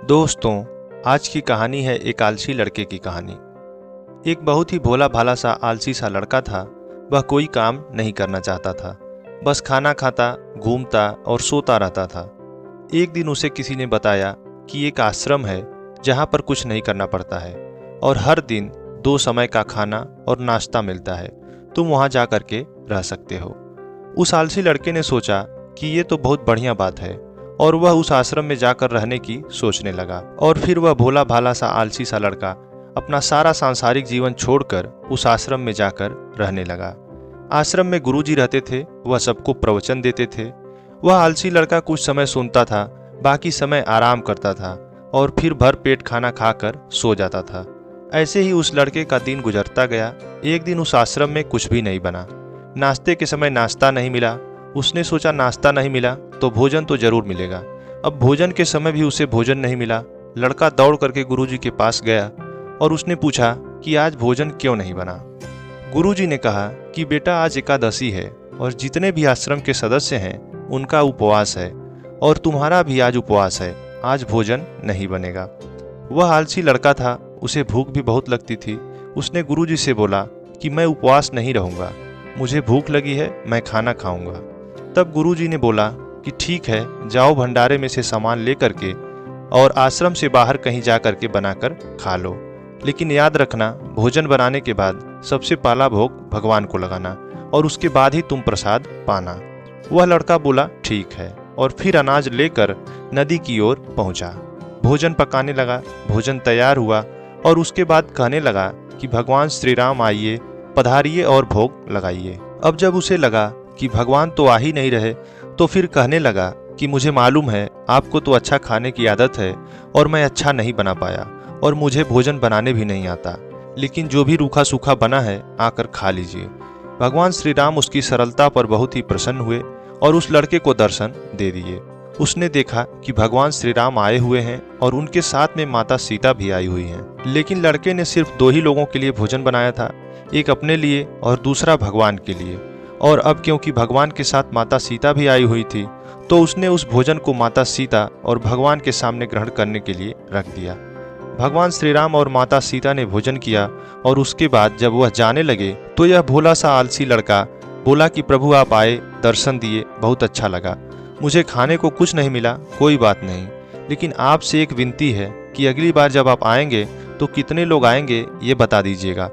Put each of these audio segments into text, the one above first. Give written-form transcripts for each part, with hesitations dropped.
दोस्तों, आज की कहानी है एक आलसी लड़के की कहानी। एक बहुत ही भोला भाला सा आलसी सा लड़का था। वह कोई काम नहीं करना चाहता था, बस खाना खाता, घूमता और सोता रहता था। एक दिन उसे किसी ने बताया कि एक आश्रम है जहाँ पर कुछ नहीं करना पड़ता है और हर दिन 2 समय का खाना और नाश्ता मिलता है। तुम वहाँ जा कर के रह सकते हो। उस आलसी लड़के ने सोचा कि ये तो बहुत बढ़िया बात है और वह उस आश्रम में जाकर रहने की सोचने लगा। और फिर वह भोला भाला सा आलसी सा लड़का अपना सारा सांसारिक जीवन छोड़कर उस आश्रम में जाकर रहने लगा। आश्रम में गुरुजी रहते थे, वह सबको प्रवचन देते थे। वह आलसी लड़का कुछ समय सुनता था, बाकी समय आराम करता था और फिर भर पेट खाना खाकर सो जाता था। ऐसे ही उस लड़के का दिन गुजरता गया। एक दिन उस आश्रम में कुछ भी नहीं बना। नाश्ते के समय नाश्ता नहीं मिला। उसने सोचा नाश्ता नहीं मिला तो भोजन तो जरूर मिलेगा। अब भोजन के समय भी उसे भोजन नहीं मिला। लड़का दौड़ करके गुरुजी के पास गया और उसने पूछा कि आज भोजन क्यों नहीं बना। गुरुजी ने कहा कि बेटा, आज एकादशी है और जितने भी आश्रम के सदस्य हैं उनका उपवास है और तुम्हारा भी आज उपवास है। आज भोजन नहीं बनेगा। वह आलसी लड़का था, उसे भूख भी बहुत लगती थी। उसने गुरुजी से बोला कि मैं उपवास नहीं रहूँगा, मुझे भूख लगी है, मैं खाना खाऊंगा। तब गुरुजी ने बोला कि ठीक है, जाओ भंडारे में से सामान लेकर के और आश्रम से बाहर कहीं जा कर के बनाकर खा लो, लेकिन याद रखना भोजन बनाने के बाद सबसे पहला भोग भगवान को लगाना और उसके बाद ही तुम प्रसाद पाना। वह लड़का बोला ठीक है और फिर अनाज लेकर नदी की ओर पहुंचा। भोजन पकाने लगा। भोजन तैयार हुआ और उसके बाद कहने लगा कि भगवान श्री राम आइए, पधारिए और भोग लगाइए। अब जब उसे लगा कि भगवान तो आ ही नहीं रहे तो फिर कहने लगा कि मुझे मालूम है आपको तो अच्छा खाने की आदत है और मैं अच्छा नहीं बना पाया और मुझे भोजन बनाने भी नहीं आता, लेकिन जो भी रूखा सूखा बना है आकर खा लीजिए। भगवान श्री राम उसकी सरलता पर बहुत ही प्रसन्न हुए और उस लड़के को दर्शन दे दिए। उसने देखा कि भगवान श्री राम आए हुए हैं और उनके साथ में माता सीता भी आई हुई हैं। लेकिन लड़के ने सिर्फ 2 ही लोगों के लिए भोजन बनाया था, एक अपने लिए और दूसरा भगवान के लिए। और अब क्योंकि भगवान के साथ माता सीता भी आई हुई थी तो उसने उस भोजन को माता सीता और भगवान के सामने ग्रहण करने के लिए रख दिया। भगवान श्री राम और माता सीता ने भोजन किया और उसके बाद जब वह जाने लगे तो यह भोला सा आलसी लड़का बोला कि प्रभु आप आए, दर्शन दिए, बहुत अच्छा लगा। मुझे खाने को कुछ नहीं मिला, कोई बात नहीं, लेकिन आपसे एक विनती है कि अगली बार जब आप आएंगे तो कितने लोग आएंगे ये बता दीजिएगा,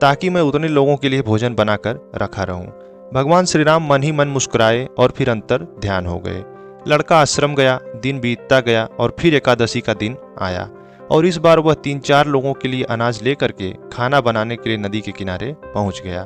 ताकि मैं उतने लोगों के लिए भोजन बनाकर रखा रहूं। भगवान श्री राम मन ही मन मुस्कुराए और फिर अंतर ध्यान हो गए। लड़का आश्रम गया। दिन बीतता गया और फिर एकादशी का दिन आया और इस बार वह 3-4 लोगों के लिए अनाज लेकर के खाना बनाने के लिए नदी के किनारे पहुंच गया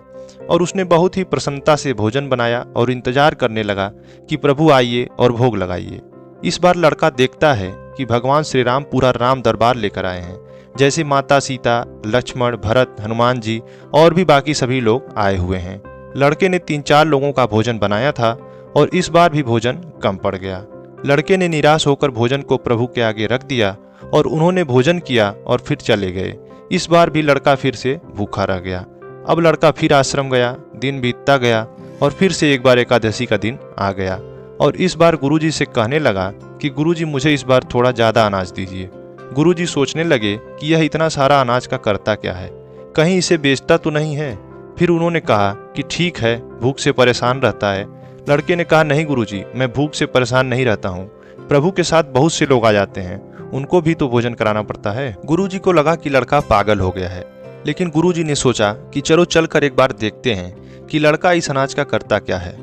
और उसने बहुत ही प्रसन्नता से भोजन बनाया और इंतजार करने लगा कि प्रभु आइए और भोग लगाइए। इस बार लड़का देखता है कि भगवान श्री राम पूरा राम दरबार लेकर आए हैं, जैसे माता सीता, लक्ष्मण, भरत, हनुमान जी और भी बाकी सभी लोग आए हुए हैं। लड़के ने 3-4 लोगों का भोजन बनाया था और इस बार भी भोजन कम पड़ गया। लड़के ने निराश होकर भोजन को प्रभु के आगे रख दिया और उन्होंने भोजन किया और फिर चले गए। इस बार भी लड़का फिर से भूखा रह गया। अब लड़का फिर आश्रम गया। दिन बीतता गया और फिर से एक बार एकादशी का दिन आ गया और इस बार गुरुजी से कहने लगा कि गुरुजी, मुझे इस बार थोड़ा ज़्यादा अनाज दीजिए। गुरुजी सोचने लगे कि यह इतना सारा अनाज का करता क्या है, कहीं इसे बेचता तो नहीं है। फिर उन्होंने कहा कि ठीक है, भूख से परेशान रहता है। लड़के ने कहा नहीं गुरुजी, मैं भूख से परेशान नहीं रहता हूँ। प्रभु के साथ बहुत से लोग आ जाते हैं, उनको भी तो भोजन कराना पड़ता है। गुरुजी को लगा कि लड़का पागल हो गया है, लेकिन गुरुजी ने सोचा कि चलो चलकर एक बार देखते हैं कि लड़का इस अनाज का करता क्या है।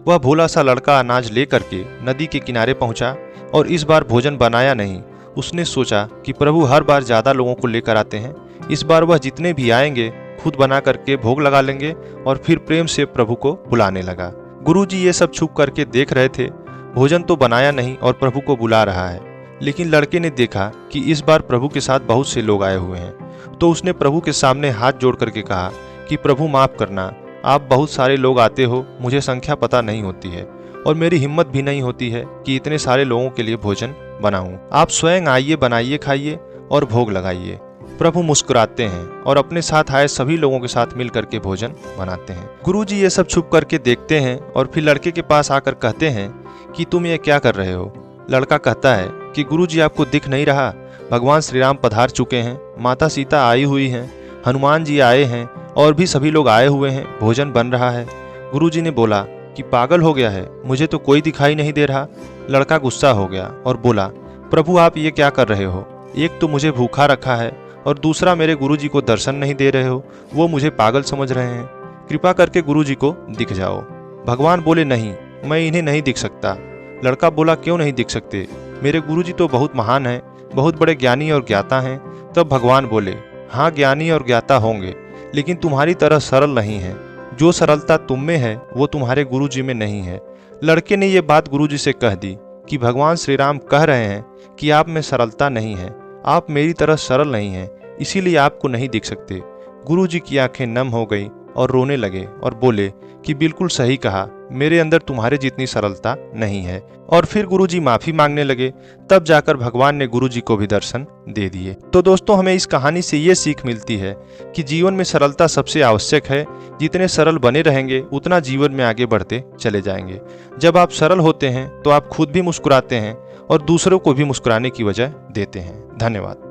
वह भोला सा लड़का अनाज लेकर के नदी के किनारे पहुंचा और इस बार भोजन बनाया नहीं। उसने सोचा कि प्रभु हर बार ज़्यादा लोगों को लेकर आते हैं, इस बार वह जितने भी आएंगे खुद बना करके भोग लगा लेंगे और फिर प्रेम से प्रभु को बुलाने लगा। गुरुजी ये सब छुप करके देख रहे थे। भोजन तो बनाया नहीं और प्रभु को बुला रहा है, लेकिन लड़के ने देखा कि इस बार प्रभु के साथ बहुत से लोग आए हुए हैं तो उसने प्रभु के सामने हाथ जोड़ करके कहा कि प्रभु माफ़ करना, आप बहुत सारे लोग आते हो, मुझे संख्या पता नहीं होती है और मेरी हिम्मत भी नहीं होती है कि इतने सारे लोगों के लिए भोजन बनाऊं। आप स्वयं आइए, बनाइए, खाइए और भोग लगाइए। प्रभु मुस्कुराते हैं और अपने साथ आए सभी लोगों के साथ मिल करके भोजन बनाते हैं। गुरुजी ये सब छुप करके देखते हैं और फिर लड़के के पास आकर कहते हैं कि तुम ये क्या कर रहे हो। लड़का कहता है कि गुरुजी, आपको दिख नहीं रहा, भगवान श्री राम पधार चुके हैं, माता सीता आई हुई हैं, हनुमान जी आए हैं और भी सभी लोग आए हुए हैं, भोजन बन रहा है। गुरुजी ने बोला कि पागल हो गया है, मुझे तो कोई दिखाई नहीं दे रहा। लड़का गुस्सा हो गया और बोला, प्रभु आप ये क्या कर रहे हो? एक तो मुझे भूखा रखा है और दूसरा मेरे गुरुजी को दर्शन नहीं दे रहे हो, वो मुझे पागल समझ रहे हैं। कृपा करके गुरुजी को दिख जाओ। भगवान बोले, नहीं, मैं इन्हें नहीं दिख सकता। लड़का बोला, क्यों नहीं दिख सकते? मेरे गुरुजी तो बहुत महान हैं, बहुत बड़े ज्ञानी और ज्ञाता हैं। तब भगवान बोले, हाँ ज्ञानी और ज्ञाता होंगे, लेकिन तुम्हारी तरह सरल नहीं है। जो सरलता तुम में है वो तुम्हारे गुरुजी में नहीं है। लड़के ने ये बात गुरुजी से कह दी कि भगवान श्री राम कह रहे हैं कि आप में सरलता नहीं है, आप मेरी तरह सरल नहीं हैं, इसीलिए आपको नहीं दिख सकते। गुरुजी की आंखें नम हो गई और रोने लगे और बोले कि बिल्कुल सही कहा, मेरे अंदर तुम्हारे जितनी सरलता नहीं है। और फिर गुरुजी माफी मांगने लगे। तब जाकर भगवान ने गुरुजी को भी दर्शन दे दिए। तो दोस्तों, हमें इस कहानी से ये सीख मिलती है कि जीवन में सरलता सबसे आवश्यक है। जितने सरल बने रहेंगे उतना जीवन में आगे बढ़ते चले जाएंगे। जब आप सरल होते हैं तो आप खुद भी मुस्कुराते हैं और दूसरों को भी मुस्कुराने की वजह देते हैं। धन्यवाद।